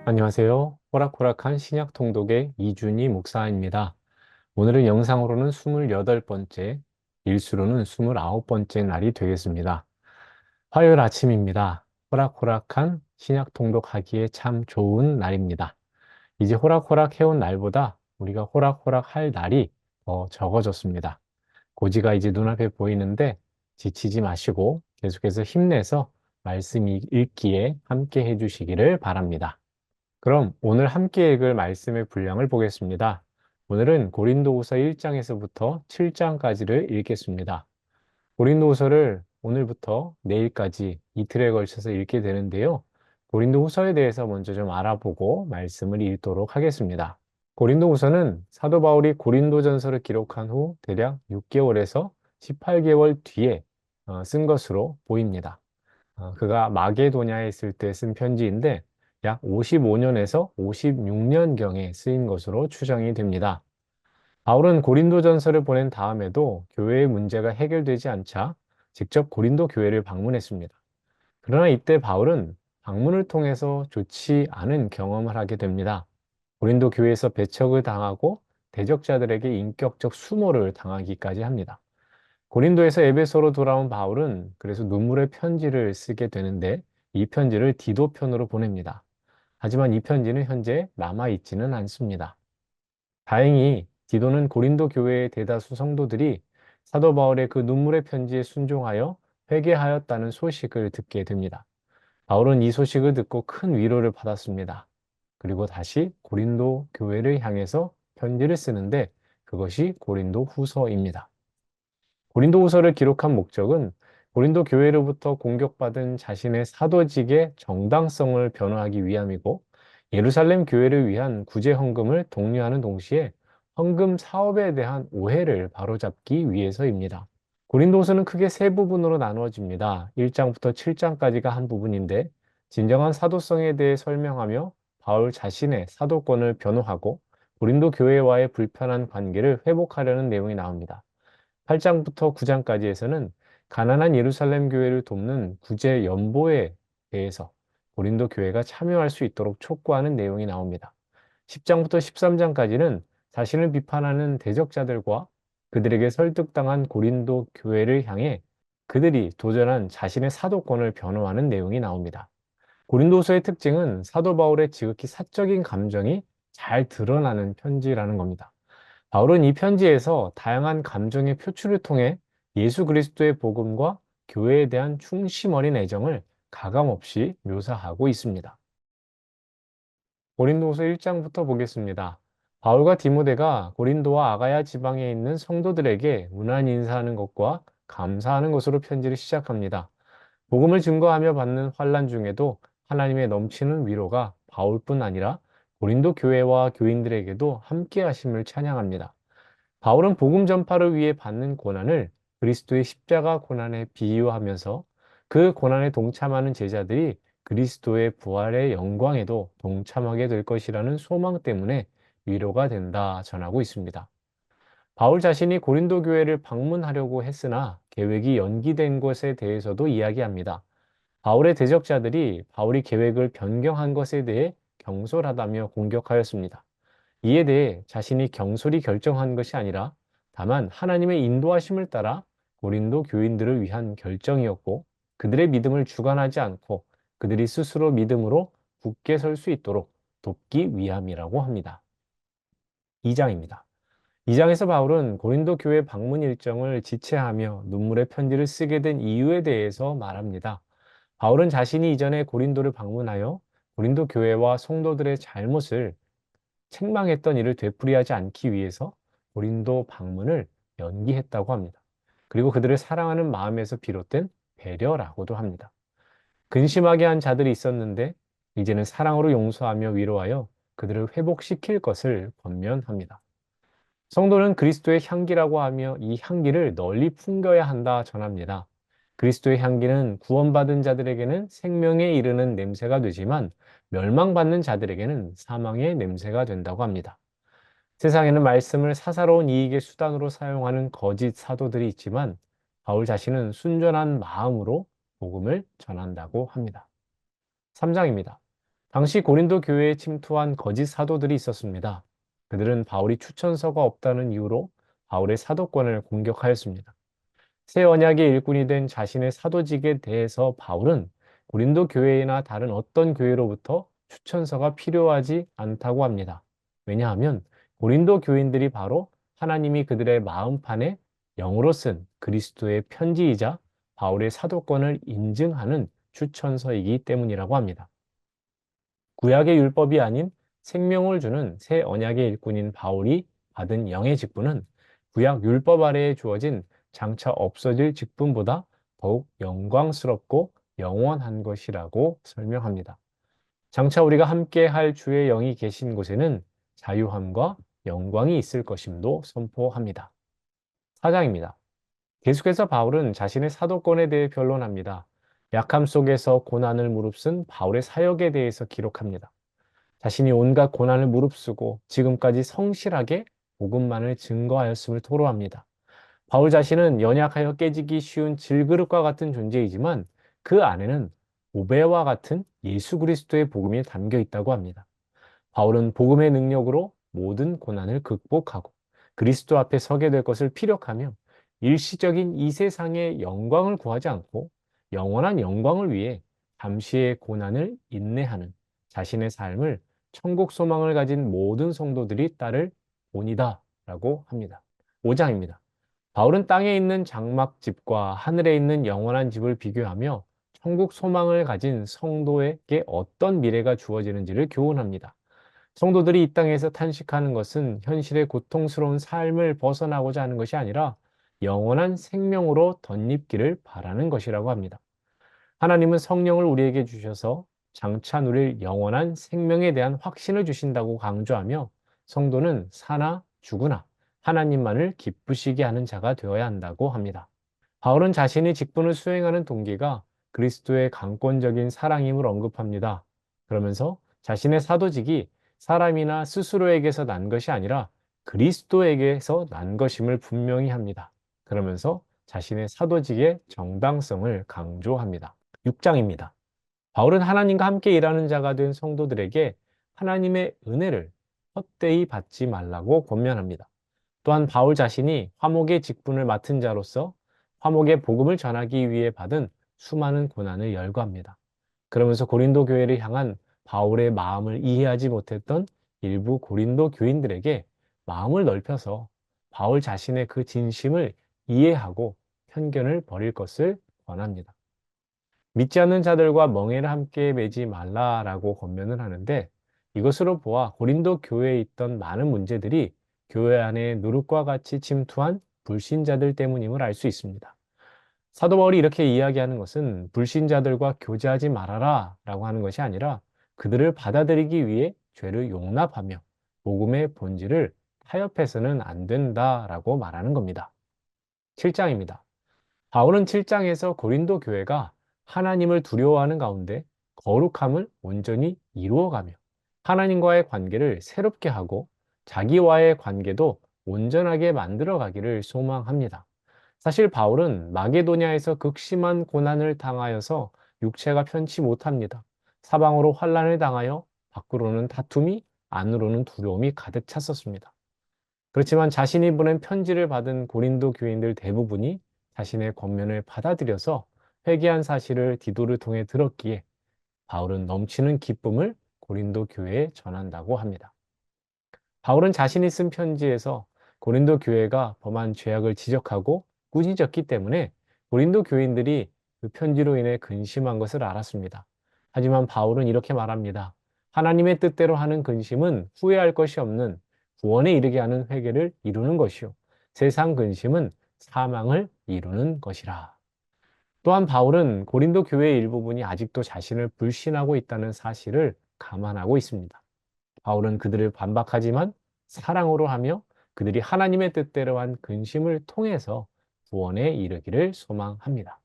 안녕하세요. 호락호락한 신약 통독의 이준희 목사입니다. 오늘은 영상으로는 28번째, 일수로는 29번째 날이 되겠습니다. 화요일 아침입니다. 호락호락한 신약 통독하기에 참 좋은 날입니다. 이제 호락호락 해온 날보다 우리가 호락호락 할 날이 더 적어졌습니다. 고지가 이제 눈앞에 보이는데 지치지 마시고 계속해서 힘내서 말씀 읽기에 함께 해주시기를 바랍니다. 그럼 오늘 함께 읽을 말씀의 분량을 보겠습니다. 오늘은 고린도후서 1장에서부터 7장까지를 읽겠습니다. 고린도후서를 오늘부터 내일까지 이틀에 걸쳐서 읽게 되는데요. 고린도후서에 대해서 먼저 좀 알아보고 말씀을 읽도록 하겠습니다. 고린도후서는 사도 바울이 고린도전서를 기록한 후 대략 6개월에서 18개월 뒤에 쓴 것으로 보입니다. 그가 마게도냐에 있을 때 쓴 편지인데 약 55년에서 56년경에 쓰인 것으로 추정이 됩니다. 바울은 고린도전서를 보낸 다음에도 교회의 문제가 해결되지 않자 직접 고린도 교회를 방문했습니다. 그러나 이때 바울은 방문을 통해서 좋지 않은 경험을 하게 됩니다. 고린도 교회에서 배척을 당하고 대적자들에게 인격적 수모를 당하기까지 합니다. 고린도에서 에베소로 돌아온 바울은 그래서 눈물의 편지를 쓰게 되는데 이 편지를 디도 편으로 보냅니다. 하지만 이 편지는 현재 남아있지는 않습니다. 다행히 디도는 고린도 교회의 대다수 성도들이 사도 바울의 그 눈물의 편지에 순종하여 회개하였다는 소식을 듣게 됩니다. 바울은 이 소식을 듣고 큰 위로를 받았습니다. 그리고 다시 고린도 교회를 향해서 편지를 쓰는데 그것이 고린도 후서입니다. 고린도후서를 기록한 목적은 고린도 교회로부터 공격받은 자신의 사도직의 정당성을 변호하기 위함이고 예루살렘 교회를 위한 구제 헌금을 독려하는 동시에 헌금 사업에 대한 오해를 바로잡기 위해서입니다. 고린도후서는 크게 세 부분으로 나누어집니다. 1장부터 7장까지가 한 부분인데 진정한 사도성에 대해 설명하며 바울 자신의 사도권을 변호하고 고린도 교회와의 불편한 관계를 회복하려는 내용이 나옵니다. 8장부터 9장까지에서는 가난한 예루살렘 교회를 돕는 구제 연보에 대해서 고린도 교회가 참여할 수 있도록 촉구하는 내용이 나옵니다. 10장부터 13장까지는 자신을 비판하는 대적자들과 그들에게 설득당한 고린도 교회를 향해 그들이 도전한 자신의 사도권을 변호하는 내용이 나옵니다. 고린도서의 특징은 사도 바울의 지극히 사적인 감정이 잘 드러나는 편지라는 겁니다. 바울은 이 편지에서 다양한 감정의 표출을 통해 예수 그리스도의 복음과 교회에 대한 충심 어린 애정을 가감없이 묘사하고 있습니다. 고린도후서 1장부터 보겠습니다. 바울과 디모데가 고린도와 아가야 지방에 있는 성도들에게 문안 인사하는 것과 감사하는 것으로 편지를 시작합니다. 복음을 증거하며 받는 환난 중에도 하나님의 넘치는 위로가 바울뿐 아니라 고린도 교회와 교인들에게도 함께 하심을 찬양합니다. 바울은 복음 전파를 위해 받는 고난을 그리스도의 십자가 고난에 비유하면서 그 고난에 동참하는 제자들이 그리스도의 부활의 영광에도 동참하게 될 것이라는 소망 때문에 위로가 된다 전하고 있습니다. 바울 자신이 고린도 교회를 방문하려고 했으나 계획이 연기된 것에 대해서도 이야기합니다. 바울의 대적자들이 바울이 계획을 변경한 것에 대해 경솔하다며 공격하였습니다. 이에 대해 자신이 경솔히 결정한 것이 아니라 다만 하나님의 인도하심을 따라 고린도 교인들을 위한 결정이었고 그들의 믿음을 주관하지 않고 그들이 스스로 믿음으로 굳게 설 수 있도록 돕기 위함이라고 합니다. 2장입니다. 2장에서 바울은 고린도 교회 방문 일정을 지체하며 눈물의 편지를 쓰게 된 이유에 대해서 말합니다. 바울은 자신이 이전에 고린도를 방문하여 고린도 교회와 성도들의 잘못을 책망했던 일을 되풀이하지 않기 위해서 고린도 방문을 연기했다고 합니다. 그리고 그들을 사랑하는 마음에서 비롯된 배려라고도 합니다. 근심하게 한 자들이 있었는데 이제는 사랑으로 용서하며 위로하여 그들을 회복시킬 것을 권면합니다. 성도는 그리스도의 향기라고 하며 이 향기를 널리 풍겨야 한다 전합니다. 그리스도의 향기는 구원받은 자들에게는 생명에 이르는 냄새가 되지만 멸망받는 자들에게는 사망의 냄새가 된다고 합니다. 세상에는 말씀을 사사로운 이익의 수단으로 사용하는 거짓 사도들이 있지만 바울 자신은 순전한 마음으로 복음을 전한다고 합니다. 3장입니다. 당시 고린도 교회에 침투한 거짓 사도들이 있었습니다. 그들은 바울이 추천서가 없다는 이유로 바울의 사도권을 공격하였습니다. 새 언약의 일꾼이 된 자신의 사도직에 대해서 바울은 고린도 교회나 다른 어떤 교회로부터 추천서가 필요하지 않다고 합니다. 왜냐하면 고린도 교인들이 바로 하나님이 그들의 마음판에 영으로 쓴 그리스도의 편지이자 바울의 사도권을 인증하는 추천서이기 때문이라고 합니다. 구약의 율법이 아닌 생명을 주는 새 언약의 일꾼인 바울이 받은 영의 직분은 구약 율법 아래에 주어진 장차 없어질 직분보다 더욱 영광스럽고 영원한 것이라고 설명합니다. 장차 우리가 함께 할 주의 영이 계신 곳에는 자유함과 영광이 있을 것임도 선포합니다. 4장입니다. 계속해서 바울은 자신의 사도권에 대해 변론합니다. 약함 속에서 고난을 무릅쓴 바울의 사역에 대해서 기록합니다. 자신이 온갖 고난을 무릅쓰고 지금까지 성실하게 복음만을 증거하였음을 토로합니다. 바울 자신은 연약하여 깨지기 쉬운 질그릇과 같은 존재이지만 그 안에는 보배와 같은 예수 그리스도의 복음이 담겨 있다고 합니다. 바울은 복음의 능력으로 모든 고난을 극복하고 그리스도 앞에 서게 될 것을 피력하며 일시적인 이 세상의 영광을 구하지 않고 영원한 영광을 위해 잠시의 고난을 인내하는 자신의 삶을 천국 소망을 가진 모든 성도들이 따를 본이다 라고 합니다. 5장입니다. 바울은 땅에 있는 장막집과 하늘에 있는 영원한 집을 비교하며 천국 소망을 가진 성도에게 어떤 미래가 주어지는지를 교훈합니다. 성도들이 이 땅에서 탄식하는 것은 현실의 고통스러운 삶을 벗어나고자 하는 것이 아니라 영원한 생명으로 덧입기를 바라는 것이라고 합니다. 하나님은 성령을 우리에게 주셔서 장차 누릴 영원한 생명에 대한 확신을 주신다고 강조하며 성도는 사나 죽으나 하나님만을 기쁘시게 하는 자가 되어야 한다고 합니다. 바울은 자신의 직분을 수행하는 동기가 그리스도의 강권적인 사랑임을 언급합니다. 그러면서 자신의 사도직이 사람이나 스스로에게서 난 것이 아니라 그리스도에게서 난 것임을 분명히 합니다. 그러면서 자신의 사도직의 정당성을 강조합니다. 6장입니다. 바울은 하나님과 함께 일하는 자가 된 성도들에게 하나님의 은혜를 헛되이 받지 말라고 권면합니다. 또한 바울 자신이 화목의 직분을 맡은 자로서 화목의 복음을 전하기 위해 받은 수많은 고난을 열거합니다. 그러면서 고린도 교회를 향한 바울의 마음을 이해하지 못했던 일부 고린도 교인들에게 마음을 넓혀서 바울 자신의 그 진심을 이해하고 편견을 버릴 것을 권합니다. 믿지 않는 자들과 멍에를 함께 매지 말라라고 권면을 하는데 이것으로 보아 고린도 교회에 있던 많은 문제들이 교회 안에 누룩과 같이 침투한 불신자들 때문임을 알 수 있습니다. 사도 바울이 이렇게 이야기하는 것은 불신자들과 교제하지 말아라 라고 하는 것이 아니라 그들을 받아들이기 위해 죄를 용납하며 복음의 본질을 타협해서는 안 된다라고 말하는 겁니다. 7장입니다. 바울은 7장에서 고린도 교회가 하나님을 두려워하는 가운데 거룩함을 온전히 이루어가며 하나님과의 관계를 새롭게 하고 자기와의 관계도 온전하게 만들어가기를 소망합니다. 사실 바울은 마게도냐에서 극심한 고난을 당하여서 육체가 편치 못합니다. 사방으로 환난을 당하여 밖으로는 다툼이 안으로는 두려움이 가득 찼었습니다. 그렇지만 자신이 보낸 편지를 받은 고린도 교인들 대부분이 자신의 권면을 받아들여서 회개한 사실을 디도를 통해 들었기에 바울은 넘치는 기쁨을 고린도 교회에 전한다고 합니다. 바울은 자신이 쓴 편지에서 고린도 교회가 범한 죄악을 지적하고 꾸짖었기 때문에 고린도 교인들이 그 편지로 인해 근심한 것을 알았습니다. 하지만 바울은 이렇게 말합니다. 하나님의 뜻대로 하는 근심은 후회할 것이 없는 구원에 이르게 하는 회개를 이루는 것이요. 세상 근심은 사망을 이루는 것이라. 또한 바울은 고린도 교회의 일부분이 아직도 자신을 불신하고 있다는 사실을 감안하고 있습니다. 바울은 그들을 반박하지만 사랑으로 하며 그들이 하나님의 뜻대로 한 근심을 통해서 구원에 이르기를 소망합니다.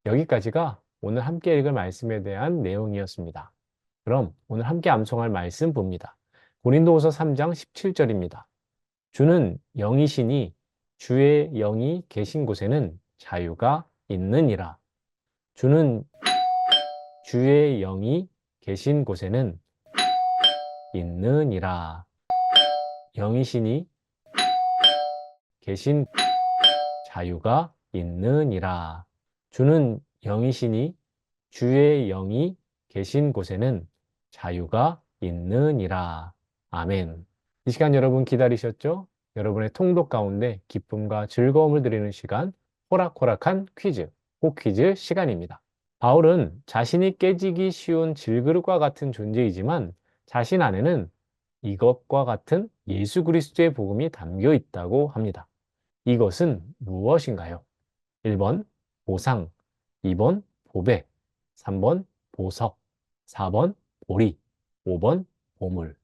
여기까지가 오늘 함께 읽을 말씀에 대한 내용이었습니다. 그럼 오늘 함께 암송할 말씀 봅니다. 고린도후서 3장 17절입니다. 주는 영이시니 주의 영이 계신 곳에는 자유가 있느니라. 주는 주의 영이 계신 곳에는 있느니라. 영이시니 계신 자유가 있느니라. 주는 영이시니 주의 영이 계신 곳에는 자유가 있느니라. 아멘. 이 시간 여러분 기다리셨죠? 여러분의 통독 가운데 기쁨과 즐거움을 드리는 시간, 호락호락한 퀴즈, 호퀴즈 시간입니다. 바울은 자신이 깨지기 쉬운 질그릇과 같은 존재이지만 자신 안에는 이것과 같은 예수 그리스도의 복음이 담겨 있다고 합니다. 이것은 무엇인가요? 1번 보상, 2번 보배, 3번 보석, 4번 보리, 5번 보물.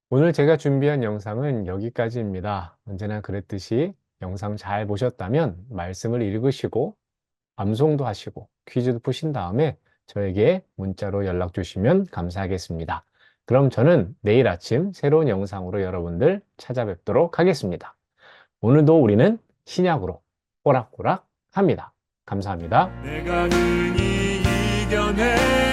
오늘 제가 준비한 영상은 여기까지입니다. 언제나 그랬듯이 영상 잘 보셨다면 말씀을 읽으시고 암송도 하시고 퀴즈도 푸신 다음에 저에게 문자로 연락 주시면 감사하겠습니다. 그럼 저는 내일 아침 새로운 영상으로 여러분들 찾아뵙도록 하겠습니다. 오늘도 우리는 신약으로 꼬락꼬락 합니다. 감사합니다. 내가 능히 이겨내